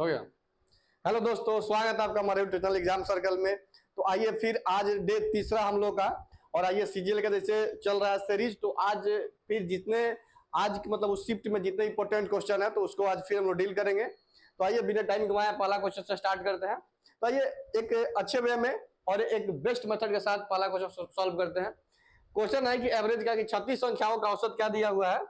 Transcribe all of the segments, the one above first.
हो गया। हेलो दोस्तों, स्वागत है आपका हमारे ट्यूटोरियल एग्जाम सर्कल में। तो आइए फिर आज डे तीसरा हम लोग का, और आइए सीजीएल का जैसे चल रहा है सीरीज, तो आज फिर जितने आज मतलब उस शिफ्ट में जितने इंपॉर्टेंट क्वेश्चन है तो उसको आज फिर हम लोग डील करेंगे। तो आइए बिना टाइम गंवाए पहला क्वेश्चन से स्टार्ट करते हैं। तो आइए एक अच्छे वे में और एक बेस्ट मेथड के साथ पहला क्वेश्चन सॉल्व करते हैं। क्वेश्चन है कि एवरेज का कि 36 संख्याओं का औसत क्या दिया हुआ है,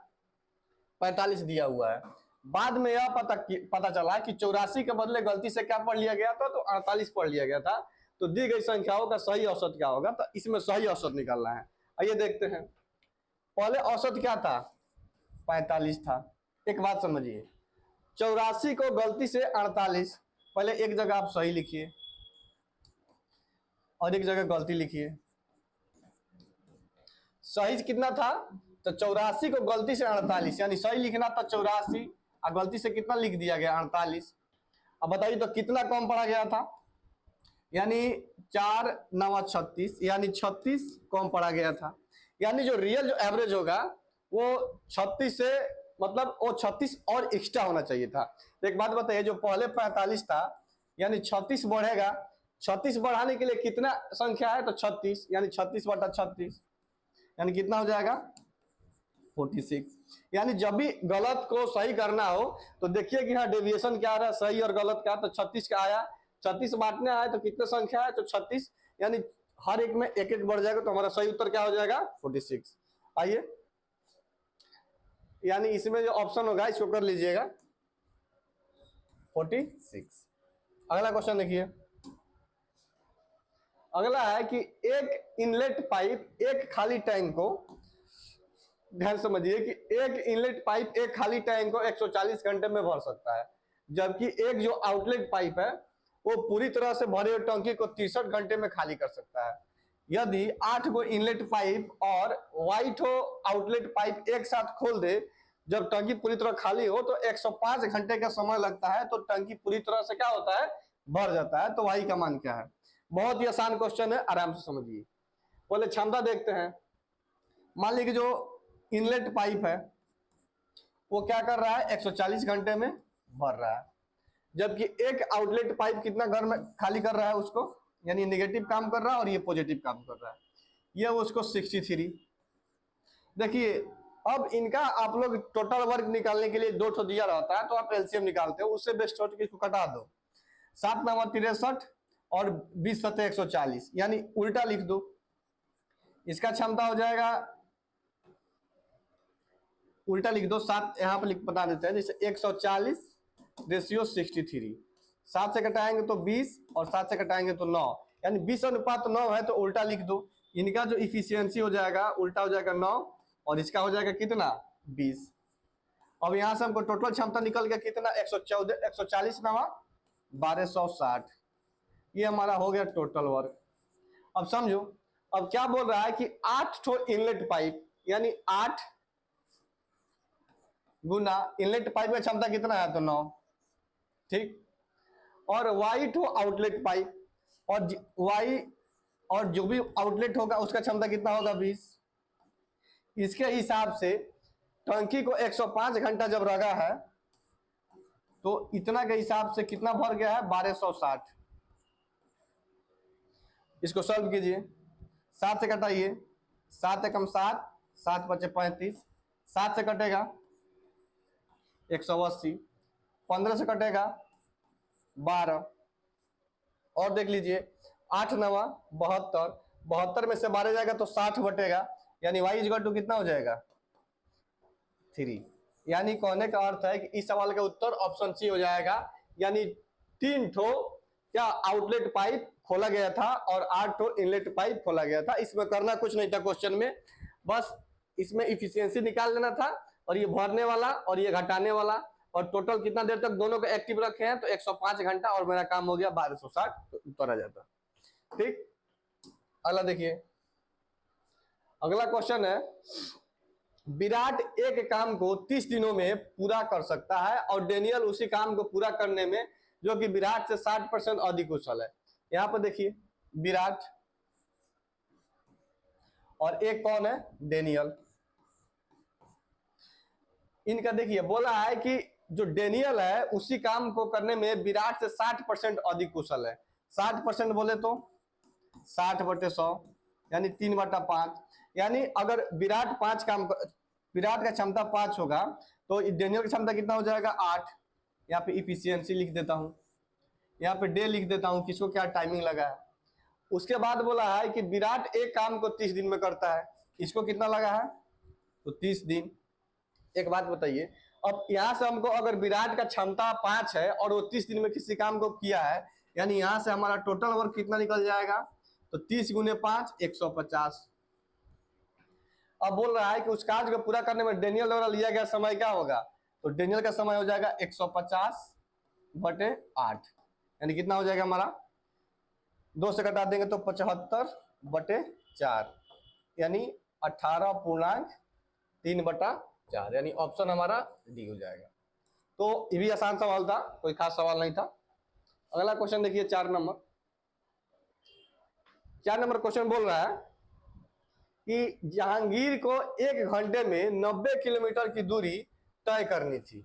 45 दिया हुआ है। बाद में यह पता चला कि 84 के बदले गलती से क्या पढ़ लिया गया था, तो 48 पढ़ लिया गया था। तो दी गई संख्याओं का सही औसत क्या होगा, तो इसमें सही औसत निकालना है। आइए देखते हैं। पहले औसत क्या था, 45 था। एक बात समझिए, 84 को गलती से 48, पहले एक जगह आप सही लिखिए और एक जगह गलती लिखिए। सही कितना था, तो 84 को गलती से 48, यानी सही लिखना था 84 और गलती से कितना लिख दिया गया, 48। अब बताइए तो कितना कम पड़ा गया था, यानी 4 9 36, यानी 36 कम पड़ा गया था। यानी जो रियल जो एवरेज होगा वो 36 से मतलब वो 36 और एक्स्ट्रा होना चाहिए था। तो एक बात बताइए, जो पहले 45 था यानी 36 बढ़ेगा, 36 बढ़ाने के लिए कितना संख्या है, तो 36, यानी 36/36, यानी कितना हो जाएगा, 46। यानी जब भी गलत को सही करना हो तो देखिए कि हाँ डेविएशन क्या आ रहा है, सही और गलत का। तो 36 का आया, 36 बांटने आया तो कितने संख्या है, तो 36, यानी हर एक में एक एक बढ़ जाएगा, तो हमारा सही उत्तर क्या हो जाएगा, 46। आइए, यानी इसमें जो ऑप्शन होगा इसको कर लीजिएगा 46। अगला क्वेश्चन देखिए। अगला है कि एक इनलेट पाइप एक खाली टैंक को, ध्यान समझिए कि एक इनलेट पाइप एक खाली टैंक को 140 घंटे में भर सकता है, जबकि एक जो आउटलेट पाइप है वो पूरी तरह से भरे हुए टंकी को 63 घंटे में खाली कर सकता है। यदि 8 गो इनलेट पाइप और व्हाइट हो आउटलेट पाइप एक साथ खोल दे, जब टंकी पूरी तरह खाली हो तो 105 घंटे का समय लगता है, तो टंकी पूरी तरह से क्या होता है, भर जाता है। तो वाई का मान क्या है। बहुत ही आसान क्वेश्चन है, आराम से समझिए। पहले क्षमता देखते हैं। मान लीजिए जो इनलेट पाइप है वो क्या कर रहा है, 140 घंटे में भर रहा है, जबकि एक आउटलेट पाइप कितना घर में खाली कर रहा है उसको, यानी नेगेटिव काम कर रहा है और ये पॉजिटिव काम कर रहा है, ये उसको 63। देखिए अब इनका आप लोग टोटल वर्क निकालने के लिए 2 ठो दिया रहता है, तो आप एलसीएम निकालते हो, उससे बेस्ट हो कि इसको कटा दो, 7 9 63 और 20 7 140, यानी उल्टा लिख दो। इसका क्षमता हो जाएगा, उल्टा लिख दो, 7 यहाँ पर लिख बता देते हैं, जैसे 140 रेशियो 63, 7 से घटाएंगे तो 20 और 7 से घटाएंगे तो 9, यानी 20:9 है, तो उल्टा लिख दो। इनका जो इफिशियंसी हो जाएगा उल्टा हो जाएगा 9 और इसका हो जाएगा कितना, 20। अब यहाँ से हमको टोटल क्षमता निकल गया कितना, 114, 140 नवा 1260, ये हमारा हो गया टोटल वर्क। अब समझो, अब क्या बोल रहा है कि 8 ठो इनलेट पाइप, यानी 8 गुना इनलेट पाइप का क्षमता कितना है, तो 9, ठीक। और वाई टू आउटलेट पाइप, और वाई और जो भी आउटलेट होगा उसका क्षमता कितना होगा, 20। इसके हिसाब से टंकी को 105 घंटा जब रगा है तो इतना के हिसाब से कितना भर गया है, 1260। इसको सॉल्व कीजिए, 7 से कटाइए, 7 एकम 7, 7 पचे 35, 7 से कटेगा 180, 15 से कटेगा 12, और देख लीजिए 8 9 72, 72 में से 12 जाएगा तो 60 बटेगा, यानी y इक्वल टू कितना हो जाएगा, 3। यानी कहने का अर्थ है कि इस सवाल का उत्तर ऑप्शन सी हो जाएगा, यानी 3 ठो क्या आउटलेट पाइप खोला गया था और 8 ठो इनलेट पाइप खोला गया था। इसमें करना कुछ नहीं था क्वेश्चन में, बस इसमें इफिशियंसी निकाल लेना था, और ये भरने वाला और ये घटाने वाला, और टोटल कितना देर तक दोनों को एक्टिव रखे हैं, तो 105 घंटा, और मेरा काम हो गया 1260, तो उत्तर आ जाता, ठीक। अगला देखिए, अगला क्वेश्चन है, विराट एक काम को 30 दिनों में पूरा कर सकता है और डेनियल उसी काम को पूरा करने में जो कि विराट से 60% अधिक कुशल है। यहां पर देखिए विराट और एक कौन है, डेनियल। इनका देखिए बोला है कि जो डेनियल है उसी काम को करने में विराट से 60% अधिक कुशल है। 60% बोले तो 60/100 यानी 3/5। यानी अगर विराट विराट का क्षमता 5 होगा तो डेनियल की क्षमता कितना हो जाएगा 8। यहाँ पे इफिशियंसी लिख देता हूँ, यहाँ पे डे लिख देता हूँ, किसको क्या टाइमिंग लगा है। उसके बाद बोला है कि विराट एक काम को 30 दिन में करता है, इसको कितना लगा है तो 30 दिन। एक बात बताइए, अब यहाँ से हमको अगर विराट का क्षमता 5 है और वो 30 दिन में किसी काम को किया है, यानी यहाँ से हमारा टोटल वर्क कितना निकल जाएगा तो 30 × 5 150। अब बोल रहा है कि उस कार्य को पूरा करने में डेनियल द्वारा लिया गया समय क्या होगा, तो डेनियल का समय हो जाएगा 150/8, यानी कितना हो जाएगा हमारा, 2 से घटा देंगे तो 75/4, यानी 18.3/4, यानी ऑप्शन हमारा डी हो जाएगा। तो ये भी आसान सवाल था, कोई खास सवाल नहीं था। अगला क्वेश्चन देखिए 4 नंबर क्वेश्चन बोल रहा है कि जहांगीर को 1 घंटे में 90 किलोमीटर की दूरी तय करनी थी।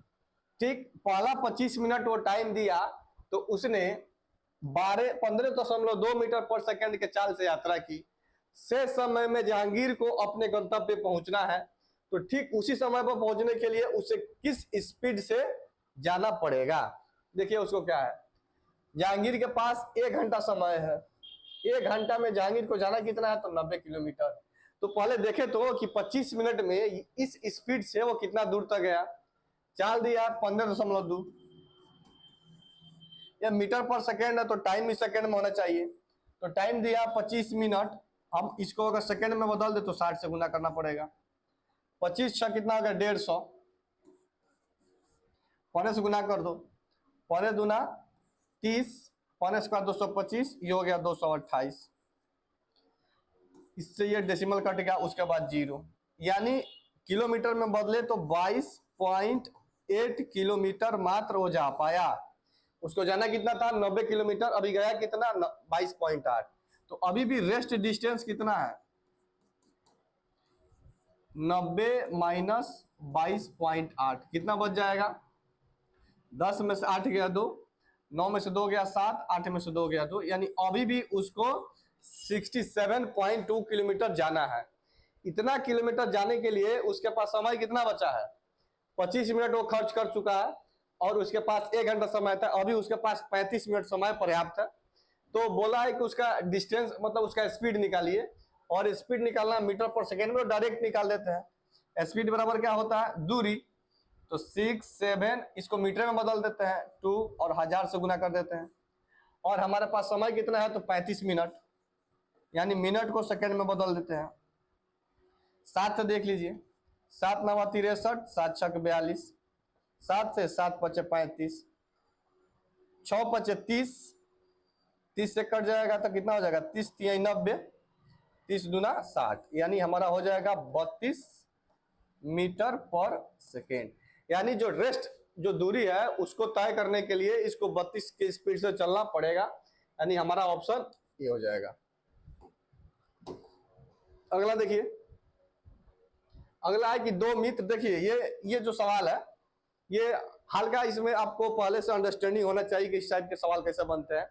ठीक, पहला 25 मिनट वो टाइम दिया तो उसने 15.2 मीटर पर सेकंड के चाल से यात्रा की। शेष समय में जहांगीर को अपने गंतव्य पे पहुंचना है, तो ठीक उसी समय पर पहुंचने के लिए उसे किस स्पीड से जाना पड़ेगा। देखिए उसको क्या है, जहांगीर के पास 1 घंटा समय है, 1 घंटा में जहांगीर को जाना कितना है तो 90 किलोमीटर। तो पहले देखे तो कि 25 मिनट में इस स्पीड से वो कितना दूर तक गया, चाल दिया 15.2, या मीटर पर सेकेंड है तो टाइम भी सेकेंड में होना चाहिए। तो टाइम दिया 25 मिनट, हम इसको अगर सेकेंड में बदल दे तो 60 से गुना करना पड़ेगा। 25 6 कितना होगा 150, 15 से गुना कर दो, 15 दूना 30, 15 स्क्वायर 225, ये हो गया 228। इससे ये डेसिमल कट गया, उसके बाद 0, यानी किलोमीटर में बदले तो 22.8 किलोमीटर मात्र वो जा पाया। उसको जाना कितना था 90 किलोमीटर, अभी गया कितना 22.8। तो अभी भी रेस्ट डिस्टेंस कितना है 90 - 22.8, कितना बच जाएगा, 10 में से 8 गया 2, 9 में से 2 गया 7, 8 में से 2 गया 2, यानी अभी भी उसको 67.2 किलोमीटर जाना है। इतना किलोमीटर जाने के लिए उसके पास समय कितना बचा है, 25 मिनट वो खर्च कर चुका है और उसके पास 1 घंटा समय था, अभी उसके पास 35 मिनट समय पर्याप्त है। तो बोला है कि उसका डिस्टेंस मतलब उसका स्पीड निकालिए, और स्पीड निकालना मीटर पर सेकेंड में डायरेक्ट निकाल देते हैं। स्पीड बराबर क्या होता है दूरी, तो 6 7 इसको मीटर में बदल देते हैं 2 और 1000 से गुना कर देते हैं, और हमारे पास समय कितना है तो 35 मिनट, यानी मिनट को सेकेंड में बदल देते हैं। 7 से देख लीजिए, 7 9 63, 7 6 42, 7 से 7 5 35, 6 5 30, 30 से कट जाएगा तो कितना हो जाएगा 30 3 90, 30 दूना 60, यानी हमारा हो जाएगा 32 मीटर पर सेकेंड। यानी जो रेस्ट जो दूरी है उसको तय करने के लिए इसको 32 की स्पीड से चलना पड़ेगा, यानी हमारा ऑप्शन ये हो जाएगा। अगला देखिए, अगला है कि 2 मित्र, देखिए ये जो सवाल है ये हल्का, इसमें आपको पहले से अंडरस्टैंडिंग होना चाहिए कि इस टाइप के सवाल कैसे बनते हैं।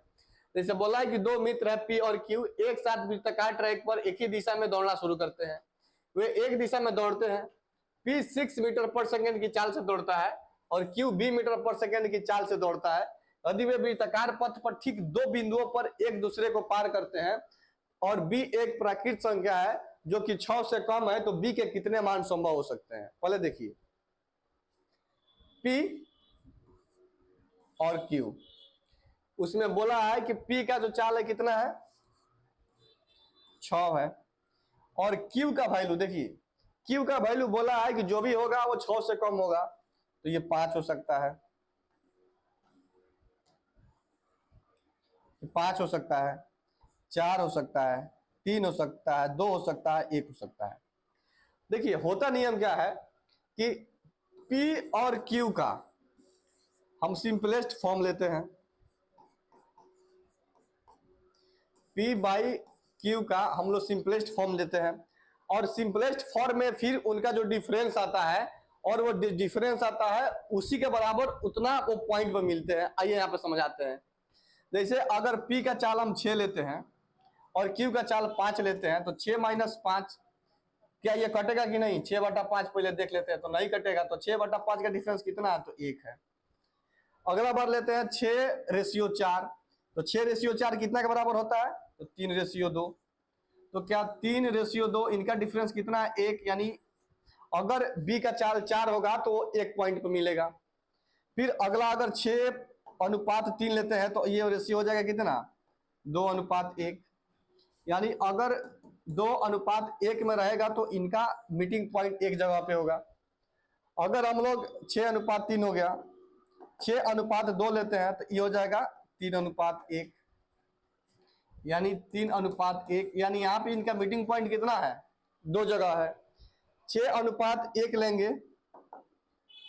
जैसे बोला है कि 2 मित्र है पी और क्यू एक साथ वृत्ताकार ट्रैक पर एक ही दिशा में दौड़ना शुरू करते हैं। वे एक दिशा में दौड़ते हैं, पी 6 मीटर पर सेकेंड की चाल से दौड़ता है और क्यू 20 मीटर पर सेकेंड की चाल से दौड़ता है। यदि वे वृत्ताकार पथ पर ठीक 2 बिंदुओं पर एक दूसरे को पार करते हैं और बी एक प्राकृत संख्या है जो कि 6 से कम है, तो बी के कितने मान संभव हो सकते हैं। पहले देखिए पी और क्यू, उसमें बोला है कि पी का जो चाल है कितना है 6 है, और क्यू का वैल्यू देखिए, क्यू का वैल्यू बोला है कि जो भी होगा वो 6 से कम होगा, तो ये 5 हो सकता है, 5 हो सकता है, 4 हो सकता है, 3 हो सकता है, 2 हो सकता है, 1 हो सकता है। देखिए होता नियम क्या है कि P और Q का हम सिंपलेस्ट फॉर्म लेते हैं, P बाई Q का हम लोग सिंपलेस्ट फॉर्म लेते हैं, और सिंपलेस्ट फॉर्म में फिर उनका जो डिफरेंस आता है और वो डिफरेंस आता है उसी के बराबर उतना वो पॉइंट पर मिलते हैं। आइए यहाँ पे समझाते हैं। जैसे अगर P का चाल हम 6 लेते हैं और Q का चाल 5 लेते हैं तो 6 - 5 क्या ये कटेगा कि नहीं? 6/5 पहले देख लेते हैं तो नहीं कटेगा। तो 6/5 का डिफरेंस कितना है? तो 1 है। अगला बार लेते हैं 6:4 तो 6:4 कितना के बराबर होता है? तो 3:2। तो क्या 3:2 इनका डिफरेंस कितना है? 1। यानी अगर B का चाल 4 होगा तो 1 पॉइंट पे मिलेगा। फिर अगला अगर 6:3 लेते हैं तो ये रेशियो हो जाएगा कितना? 2:1। यानी अगर 2:1 में रहेगा तो इनका मीटिंग पॉइंट एक जगह पे होगा। अगर हम लोग 6:3 हो गया, 6:2 लेते हैं तो ये हो जाएगा 3:1। यानी 3:1। यानी यहाँ पे इनका मीटिंग पॉइंट कितना है? 2 जगह है। 6:1 लेंगे,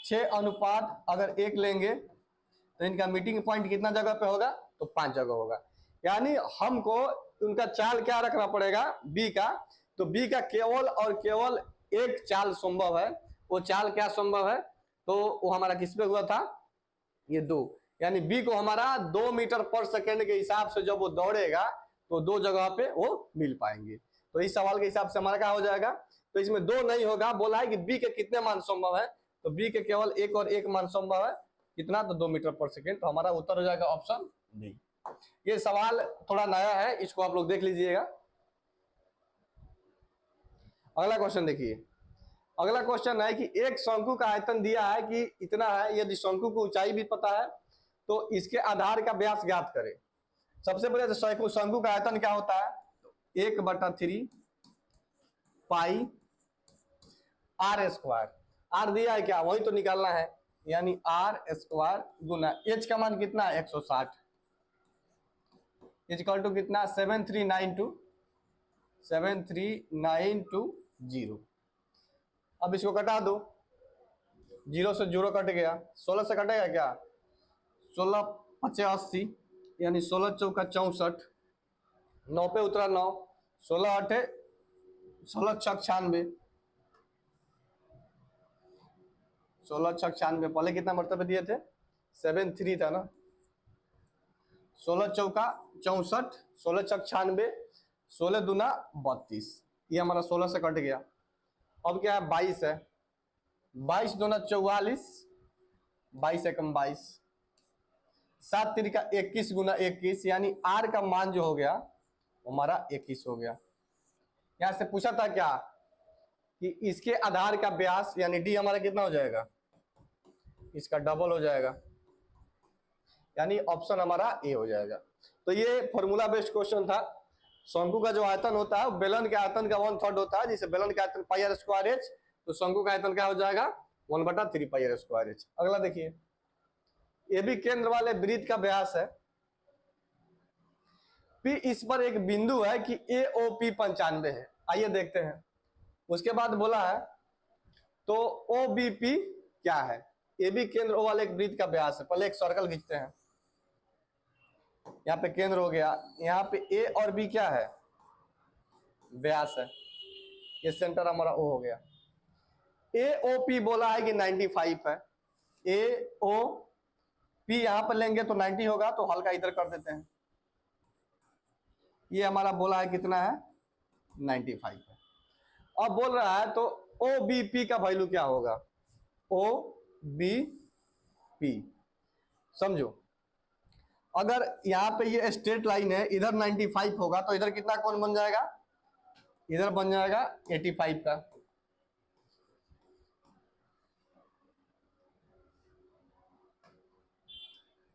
6:1 लेंगे तो इनका मीटिंग पॉइंट कितना जगह पे होगा? तो 5 जगह होगा। यानी हमको उनका चाल क्या रखना पड़ेगा? B का। तो B का केवल और केवल एक चाल संभव है। वो चाल क्या संभव है? तो वो हमारा किस पे हुआ था? ये 2। यानी B को हमारा 2 मीटर पर सेकेंड के हिसाब से जब वो दौड़ेगा तो 2 जगह पे वो मिल पाएंगे। तो इस सवाल के हिसाब से हमारा क्या हो जाएगा? तो इसमें 2 नहीं होगा। बोला है कि B के कितने मान संभव है? तो B के केवल 1 और 1 मान संभव है। कितना? तो 2 मीटर पर सेकेंड। तो हमारा उत्तर हो जाएगा ऑप्शन डी। ये सवाल थोड़ा नया है, इसको आप लोग देख लीजिएगा। अगला क्वेश्चन देखिए। अगला क्वेश्चन है कि एक शंकु का आयतन दिया है कि इतना है। यदि शंकु की ऊंचाई भी पता है तो इसके आधार का व्यास ज्ञात करें। सबसे पहले तो शंकु का आयतन क्या होता है? 1/3 पाई r²। r दिया है क्या? वही तो निकालना है। यानी r² गुना h का मान कितना है? 160 इक्वल टू कितना? 73920। अब इसको कटा दो। 0 से 0 कट गया। 16 से कटेगा क्या? 16 × 5 = 80। यानी 16 × 4 = 64। 9 पे उतरा 9। 16 × 8 = 16 × 6 = 96। 16 × 6 = 96। पहले कितना मरतबे दिए थे? 73 था ना। 16 × 4 = 64। 16 × 6 = 96। 16 दूना 32। ये हमारा 16 से कट गया। अब क्या है? 22 है। 22 दूना 44। 22 एकम 22। 7 × 3 = 21 गुना 21। यानी r का मान जो हो गया हमारा 21 हो गया। यहां से पूछा था क्या कि इसके आधार का व्यास यानी d हमारा कितना हो जाएगा? इसका डबल हो जाएगा। यानी ऑप्शन हमारा ए हो जाएगा। तो ये फॉर्मूला बेस्ड क्वेश्चन था। शंकु का जो आयतन होता है बेलन के आयतन का 1/3 होता है। जैसे बेलन का आयतन πr²h तो शंकु का आयतन क्या हो जाएगा? 1/3 πr²h। अगला देखिए। ये भी केंद्र वाले वृत्त का व्यास है। P इस पर एक बिंदु है कि AOP 95 है। आइए देखते हैं। उसके बाद बोला है तो OBP क्या है? ये भी केंद्र O वाले एक वृत्त का व्यास है। पहले एक सर्कल खींचते हैं। यहाँ पे केंद्र हो गया। यहाँ पे A और B क्या है? व्यास है। ये सेंटर हमारा O हो गया। AOP बोला है कि 95 है। AOP यहाँ पर लेंगे तो 90 होगा। तो हल्का इधर कर देते हैं। ये हमारा बोला है कितना है? 95 है। अब बोल रहा है तो OBP का वैल्यू क्या होगा? OBP समझो। अगर यहाँ पे ये स्ट्रेट लाइन है, इधर 95 होगा तो इधर कितना कोण बन जाएगा? इधर बन जाएगा 85 का।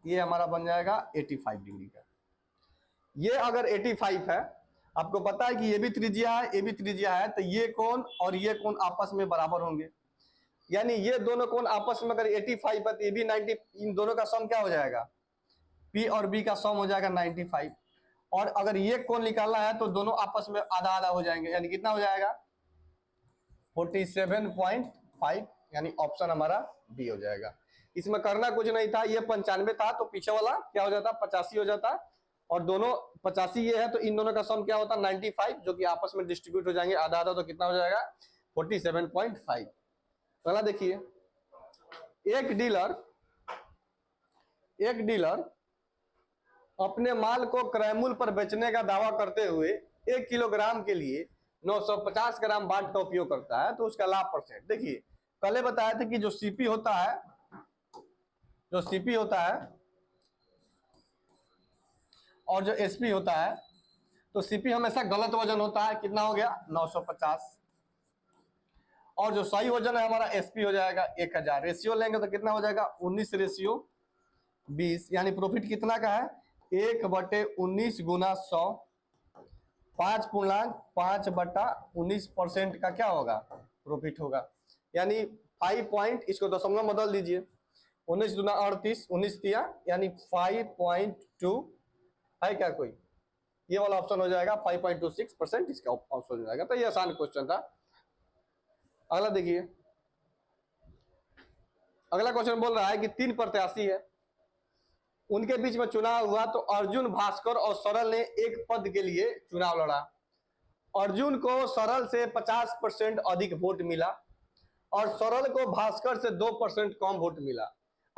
ये हमारा बन जाएगा 85 डिग्री का। ये अगर 85 है, आपको पता है कि ये भी त्रिज्या है, ये भी त्रिज्या है, तो ये कोण और ये कोण आपस में बराबर होंगे। यानी ये दोनों कोण आपस में अगर 85 है तो ये भी 90। इन दोनों का सम क्या हो जाएगा? P और B का सम हो जाएगा 95। और अगर ये कोण निकालना है तो दोनों आपस में आधा आधा हो जाएंगे। यानी कितना हो जाएगा? 47.5। यानी ऑप्शन हमारा बी हो जाएगा। इसमें करना कुछ नहीं था। ये 95 था तो पीछे वाला क्या हो जाता? 85 हो जाता। और दोनों 85 ये है तो इन दोनों का सम क्या होता? 95, जो कि आपस में डिस्ट्रीब्यूट हो जाएंगे आधा आधा। तो कितना हो जाएगा? 47.5। अगला देखिए। एक डीलर अपने माल को क्रय मूल्य पर बेचने का दावा करते हुए 1 किलोग्राम के लिए 950 ग्राम बाट का उपयोग करता है, तो उसका लाभ परसेंट। देखिए पहले बताया था कि जो सीपी होता है और जो एसपी होता है, तो सीपी हमेशा गलत वजन होता है, कितना हो गया 950, और जो सही वजन है हमारा एसपी हो जाएगा 1000। रेशियो लेंगे तो कितना हो जाएगा 19:20, यानी प्रॉफिट कितना का है 1/19 गुना 100, 5.5/19% का क्या होगा प्रॉफिट होगा, यानी 5 पॉइंट, इसको दशमलव बदल दीजिए, 19 दूना 38, 19 दिया यानी 5.2 है क्या कोई, ये वाला ऑप्शन हो जाएगा 5.26% इसका ऑप्शन हो जाएगा। तो ये आसान क्वेश्चन था। अगला देखिए, अगला क्वेश्चन बोल रहा है कि 3 प्रत्याशी है, उनके बीच में चुनाव हुआ, तो अर्जुन, भास्कर और सरल ने एक पद के लिए चुनाव लड़ा। अर्जुन को सरल से 50% अधिक वोट मिला और सरल को भास्कर से 2% कम वोट मिला।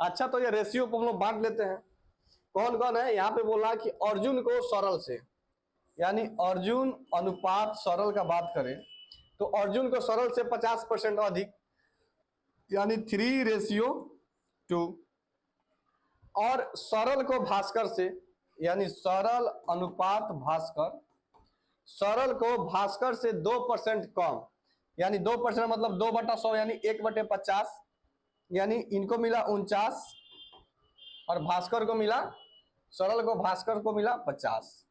अच्छा, तो ये रेशियो को हम लोग बांट लेते हैं। कौन कौन है, यहाँ पे बोला कि अर्जुन को सरल से, यानी अर्जुन अनुपात सरल का बात करें तो अर्जुन को सरल से 50% अधिक, यानी 3:2, और सरल को भास्कर से, यानी सरल अनुपात भास्कर, सरल को भास्कर से 2% कम, यानी 2% मतलब 2/100, यानी 1/50, यानी इनको मिला 49 और भास्कर को मिला, सरल को भास्कर को मिला 50।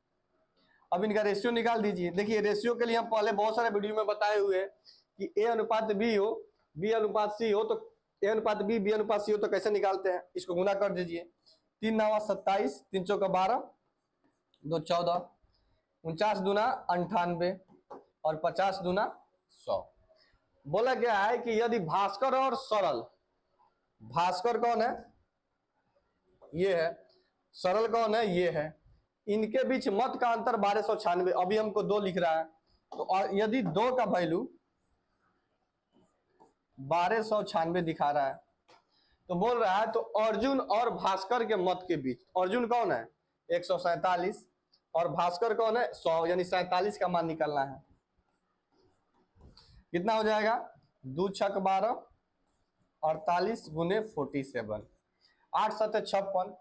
अब इनका रेशियो निकाल दीजिए। देखिए रेशियो के लिए हम पहले बहुत सारे वीडियो में बताए हुए हैं कि ए अनुपात बी हो, बी अनुपात सी हो, तो ए अनुपात बी अनुपात सी हो तो कैसे निकालते हैं, इसको गुना कर दीजिए, 3 9 27, 3 चौका 12, 2 14, 49 दूना 98 और 50 दूना 100। बोला गया है कि यदि भास्कर और सरल, भास्कर कौन है ये है, सरल कौन है ये है, इनके बीच मत का अंतर 1296, अभी हमको 2 लिख रहा है, तो यदि 2 का वैल्यू 1296 दिखा रहा है, तो बोल रहा है तो अर्जुन और भास्कर के मत के बीच, अर्जुन कौन है 147 और भास्कर कौन है 100, यानी 47 का मान निकालना है। कितना हो जाएगा 2 छक 12, 48 गुने 47, 8 7 56,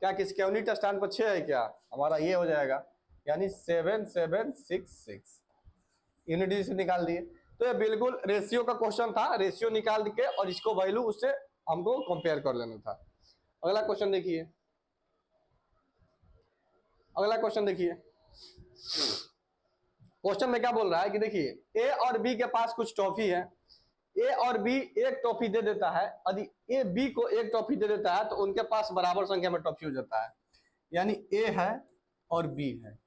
क्या किसके यूनिट स्थान पर 6 है क्या, हमारा ये हो जाएगा, यानी 7766 यूनिट से निकाल दिए। तो ये बिल्कुल रेशियो का क्वेश्चन था, रेशियो निकाल के और इसको वैल्यू उससे हमको कंपेयर कर लेना था। अगला क्वेश्चन देखिए, अगला क्वेश्चन देखिए, क्वेश्चन में क्या बोल रहा है कि देखिए ए और बी के पास कुछ टॉफी है, ए और बी एक टॉफी दे देता है, यदि ए बी को एक टॉफी दे देता है तो उनके पास बराबर संख्या में टॉफी हो जाता है, यानी ए है और बी है,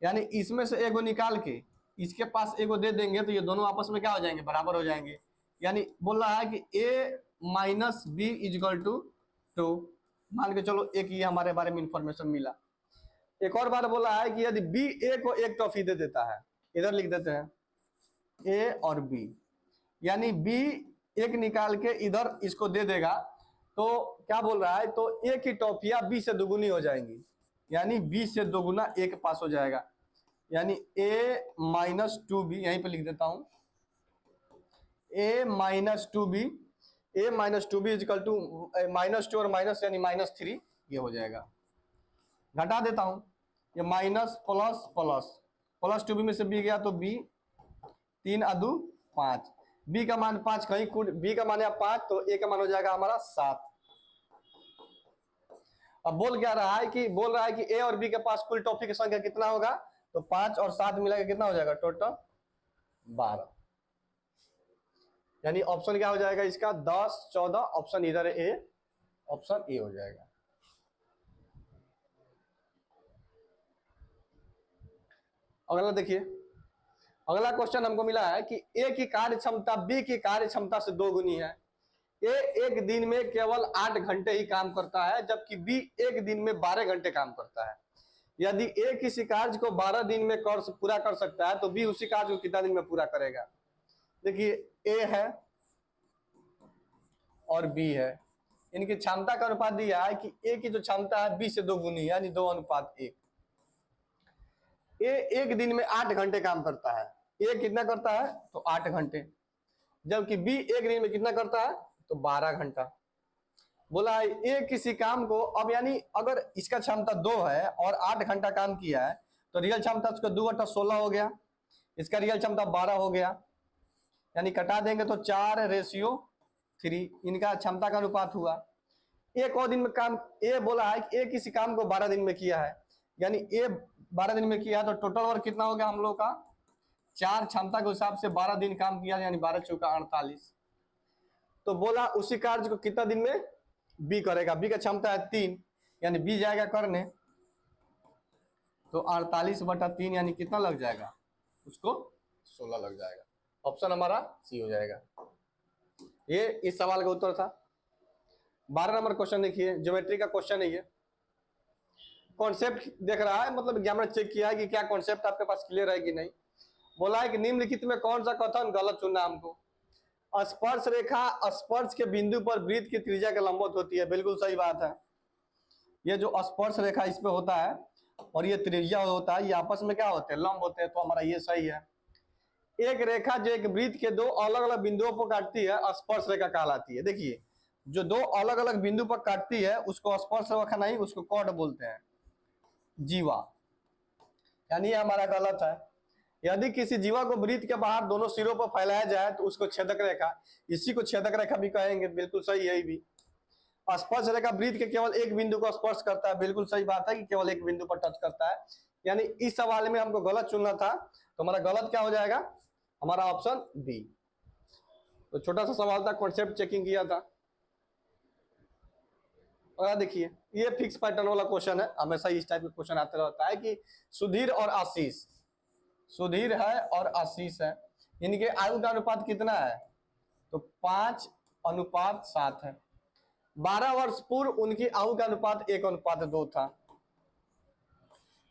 यानी इसमें से एगो निकाल के इसके पास एगो दे देंगे तो ये दोनों आपस में क्या हो जाएंगे बराबर हो जाएंगे, यानी बोल रहा है कि ए माइनस बी इजकल टू 2, मान के चलो एक ये हमारे बारे में इंफॉर्मेशन मिला। एक और बार बोला है कि यदि बी ए को एक टॉफी दे देता है, इधर लिख देते हैं ए और बी, यानी बी एक निकाल के इधर इसको दे देगा, तो क्या बोल रहा है तो ए की टॉफियां बी से दोगुनी हो जाएंगी, यानी बी से दोगुना ए के पास हो जाएगा, यानी ए माइनस 2b, यहीं पे लिख देता हूं A minus 2b, A minus 2b is equal to -2 और माइनस यानी -3, ये हो जाएगा। घटा देता हूं, ये minus plus plus, plus 2b में से b गया तो b, 3 अदू 5, b का मान 5 कहीं कुल, b का मान है 5 तो a का मान हो जाएगा हमारा 7। अब बोल क्या रहा है कि बोल रहा है कि a और b के पास कुल टॉफी की संख्या कितना होगा, तो 5 और 7 मिला के कितना हो जाएगा टोटल 12, यानी ऑप्शन क्या हो जाएगा इसका 10 14, ऑप्शन इधर ए, ऑप्शन ए हो जाएगा। अगला देखिए, अगला क्वेश्चन हमको मिला है कि ए की कार्य क्षमता बी की कार्य क्षमता से 2 गुनी है, ए एक दिन में केवल 8 घंटे ही काम करता है जबकि बी एक दिन में 12 घंटे काम करता है। यदि ए किसी कार्य को 12 दिन में पूरा कर सकता है तो बी उसी कार्य को कितना दिन में पूरा करेगा। देखिए ए है और बी है, इनकी क्षमता का अनुपात दिया है कि ए की जो क्षमता है बी से 2 गुनी यानी 2:1। ए एक दिन में 8 घंटे काम करता है, ए कितना करता है तो 8 घंटे, जबकि बी एक दिन में कितना करता है तो 12 घंटा। बोला है ए किसी काम को, अब यानी अगर इसका क्षमता 2 है और 8 घंटा काम किया है तो रियल क्षमता उसका 2/16 हो गया, इसका रियल क्षमता 12 हो गया, यानी कटा देंगे तो 4:3 इनका क्षमता का अनुपात हुआ। एक और दिन में काम, ए बोला है कि ए किसी काम को 12 दिन में किया है, यानी ए 12 दिन में किया है तो टोटल वर्क कितना हो गया हम लोग का 4, क्षमता के हिसाब से 12 दिन काम किया यानी 12 चौका 48। तो बोला उसी कार्य को कितना दिन में बी करेगा, बी का क्षमता है 3 यानी बी जाएगा करने तो 48/3 यानी कितना लग जाएगा उसको 16 लग जाएगा। ऑप्शन हमारा सी हो जाएगा। ये इस सवाल का उत्तर था। 12 नंबर क्वेश्चन देखिए, ज्योमेट्री का क्वेश्चन है ये। कॉन्सेप्ट देख रहा है, मतलब एग्जामिनर चेक किया है कि क्या कॉन्सेप्ट आपके पास क्लियर है कि नहीं। बोला है कि निम्नलिखित में कौन सा कथन गलत चुनना हमको। स्पर्श रेखा स्पर्श के बिंदु पर वृत्त की त्रिज्या के लंबवत होती है, बिल्कुल सही बात है। ये जो स्पर्श रेखा इस पे होता है और ये त्रिज्या होता है, ये आपस में क्या होते हैं लंब होते हैं, तो हमारा ये सही है। एक रेखा जो एक वृत्त के 2 अलग अलग बिंदुओं पर काटती है स्पर्श रेखा कहलाती है। देखिए जो 2 अलग अलग बिंदु पर काटती है उसको स्पर्श रेखा नहीं, उसको कॉर्ड बोलते हैं, जीवा, यानी ये हमारा गलत है। यदि किसी जीवा को वृत्त के बाहर दोनों सिरों पर फैलाया जाए तो उसको छेदक रेखा, इसी को छेदक रेखा भी कहेंगे, बिल्कुल सही है। भी स्पर्श रेखा वृत्त के केवल एक बिंदु को स्पर्श करता है, बिल्कुल सही बात है कि केवल एक बिंदु पर टच करता है, यानी इस सवाल में हमको गलत चुनना था, तो हमारा गलत क्या हो जाएगा, हमारा ऑप्शन बी। तो छोटा सा सवाल था, कॉन्सेप्ट चेकिंग किया था। और देखिए ये फिक्स पैटर्न वाला क्वेश्चन है, हमेशा इस टाइप का क्वेश्चन आते रहता है कि सुधीर और आशीष, सुधीर है और आशीष है, इनके आयु का अनुपात कितना है तो 5:7 है। 12 वर्ष पूर्व उनकी आयु का अनुपात 1:2 था,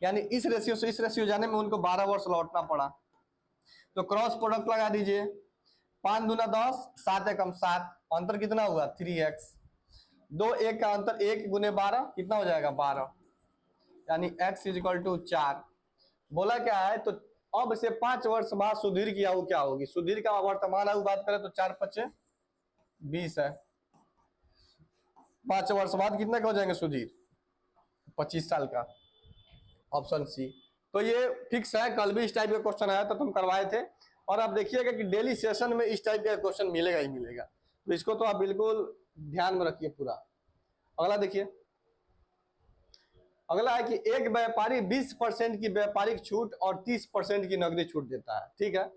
यानी इस रेशियो से इस रेशियो जाने में उनको 12 वर्ष लौटना पड़ा। तो क्रॉस प्रोडक्ट लगा दीजिए, 5 दूना 10, 7 एकम 7, अंतर कितना हुआ 3x, 2 1 का अंतर 1 गुने 12 कितना हो जाएगा 12, यानी x = 4। बोला क्या है तो अब से 5 वर्ष बाद सुधीर की आयु क्या होगी। सुधीर का वर्तमान आयु बात करें तो 4×5 = 20 है। 5 वर्ष बाद कितना का हो जाएंगे सुधीर 25 साल का, ऑप्शन सी। तो ये फिक्स है, कल भी इस टाइप का क्वेश्चन आया था, तुम करवाए थे। और आप देखिएगा कि डेली सेशन में इस टाइप का क्वेश्चन मिलेगा ही मिलेगा, तो इसको तो आप बिल्कुल ध्यान में रखिए पूरा। अगला देखिए, अगला है कि एक व्यापारी 20% की व्यापारिक छूट और 30% की नकदी छूट देता है, ठीक है।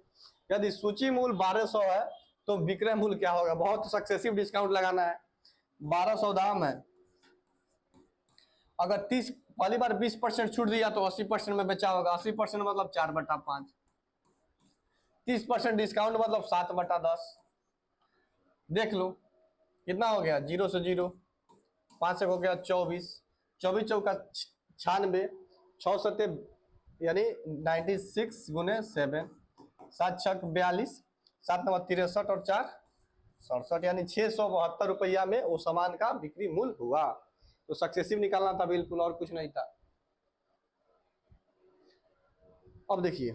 यदि सूची मूल्य 1200 है तो विक्रय मूल्य क्या होगा। बहुत सक्सेसिव डिस्काउंट लगाना है, 1200 दाम है, अगर 30 पहली बार 20% छूट दिया तो 80% में बेचा होगा, 80% मतलब 4/5, 30% डिस्काउंट मतलब 7/10। देख लो कितना हो गया, 0 से 0, 5 से हो गया 24, 24 चौका 96, 6 सत्ते यानी 96 गुने 7, 7 छक 42, 7 नंबर 63 और 4 67, यानी 672 रुपया में वो सामान का बिक्री मूल्य हुआ। तो सक्सेसिव निकालना था बिल्कुल, और कुछ नहीं था। अब देखिए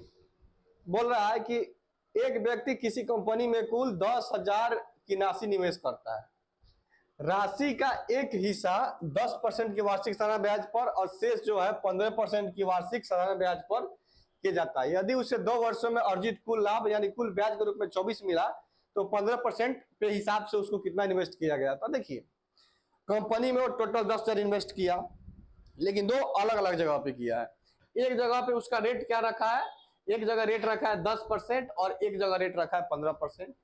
बोल रहा है कि एक व्यक्ति किसी कंपनी में कुल 10,000 की राशि निवेश करता है, राशि का एक हिस्सा 10% की वार्षिक सालाना ब्याज पर और शेष जो है 15% की वार्षिक सालाना ब्याज पर किया जाता है। यदि उसे 2 वर्षों में अर्जित कुल लाभ यानी कुल ब्याज के रूप में 24 मिला तो 15% के हिसाब से उसको कितना इन्वेस्ट किया गया था। देखिए कंपनी में वो टोटल 10,000 इन्वेस्ट किया, लेकिन 2 अलग अलग जगह पे किया है। एक जगह पे उसका रेट क्या रखा है, एक जगह रेट रखा है 10% और एक जगह रेट रखा है 15%,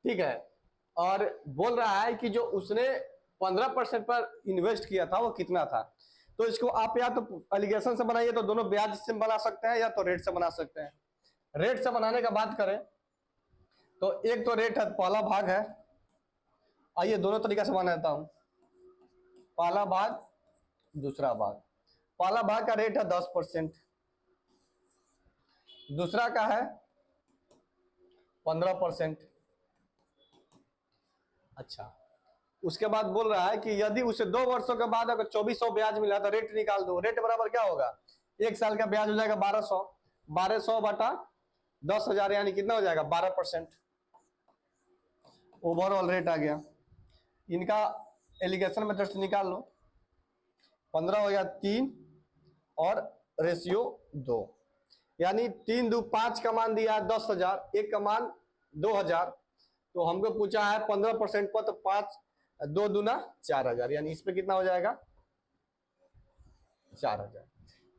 ठीक है। और बोल रहा है कि जो उसने 15% पर इन्वेस्ट किया था वो कितना था। तो इसको आप या तो एलिगेशन से बनाइए तो दोनों ब्याज से बना सकते हैं या तो रेट से बना सकते हैं। रेट से बनाने का बात करें तो एक तो रेट है, पहला भाग है, आइए दोनों तरीका से बनाता हूं, पहला भाग दूसरा भाग। पहला भाग का रेट है 10%, दूसरा का है 15%। अच्छा उसके बाद बोल रहा है कि यदि उसे 2 वर्षों के बाद अगर 2400 ब्याज मिला तो रेट निकाल दो। रेट बराबर क्या होगा, 1 साल का ब्याज हो जाएगा 1200, 1200 बटा 10,000 यानी कितना हो जाएगा 12%। ओवरऑल रेट आ गया। इनका एलिगेशन मेथड से निकाल लो। 15 हो गया 3 और रेशियो 2, यानी 3 2 5 का मान दिया है 10,000, 1 का मान 2,000, तो हमको पूछा है 15% पर, तो 5 2 दूना 4,000, यानी इस पे कितना हो जाएगा 4,000।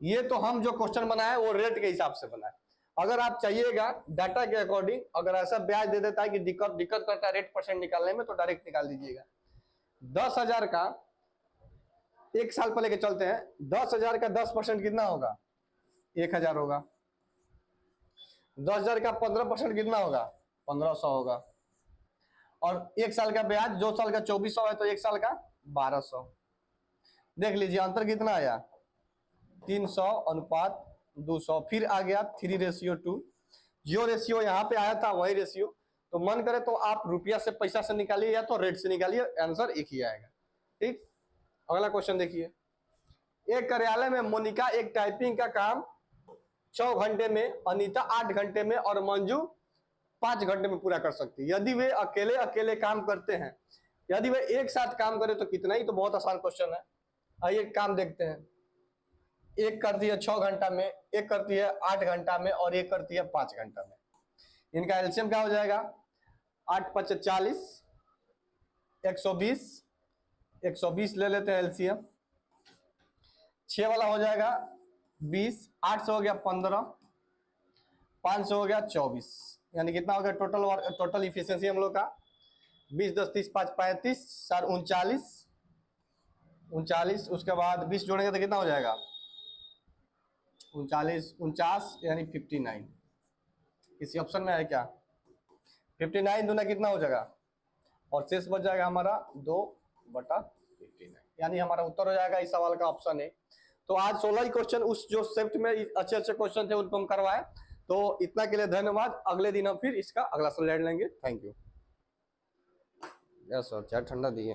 ये तो हम जो क्वेश्चन बनाए वो रेट के हिसाब से बनाए। अगर आप चाहिएगा डाटा के अकॉर्डिंग, अगर ऐसा ब्याज दे देता है कि दिक्कत करता है रेट परसेंट निकालने में, तो डायरेक्ट निकाल दीजिएगा। 10,000 का 1 साल पर लेके चलते हैं, 10,000 का 10% कितना होगा 1,000 होगा। 10,000 का 15% कितना होगा 1,500 होगा। और 1 साल का ब्याज 2 साल का 2,400 है, तो 1 साल का 1,200। देख लीजिए अंतर कितना आया 300 अनुपात 200। फिर आ गया 3:2। जो रेशियो यहाँ पे आया था वही रेशियो। तो मन करे तो आप रुपया से पैसा से निकालिए या तो रेट से निकालिए, आंसर एक ही आएगा। ठीक, अगला क्वेश्चन देखिए। एक कार्यालय में मोनिका एक टाइपिंग का काम 6 घंटे में, अनीता 8 घंटे में और मंजू 5 घंटे में पूरा कर सकती है। यदि वे अकेले अकेले काम करते हैं, यदि वे एक साथ काम करें तो कितना। ही तो बहुत आसान क्वेश्चन है। आइए काम देखते हैं। एक करती है 6 घंटा में, एक करती है 8 घंटा में और एक करती है 5 घंटा में। इनका एलसीएम क्या हो जाएगा 8 5 40, 120, 120 ले लेते हैं एलसीएम। 6 वाला हो जाएगा 20, 800 हो गया 15, 500 हो गया 24, यानी कितना हो गया टोटल इफिशियंसी हम लोग का 20 10 30 5 35 4 39, उसके बाद 20 जोड़ेंगे तो कितना हो जाएगा 39 49, यानी 59। किसी ऑप्शन में है क्या 59 दूना कितना हो जाएगा, और शेष बच जाएगा हमारा 2/59, यानी हमारा उत्तर हो जाएगा इस सवाल का ऑप्शन है। तो आज 16 ही क्वेश्चन उस जो शिफ्ट में अच्छे अच्छे क्वेश्चन थे उनको हम करवाए। तो इतना के लिए धन्यवाद। अगले दिन हम फिर इसका अगला स्लाइड लेंगे। Thank you. यस सर, चाय ठंडा दिए।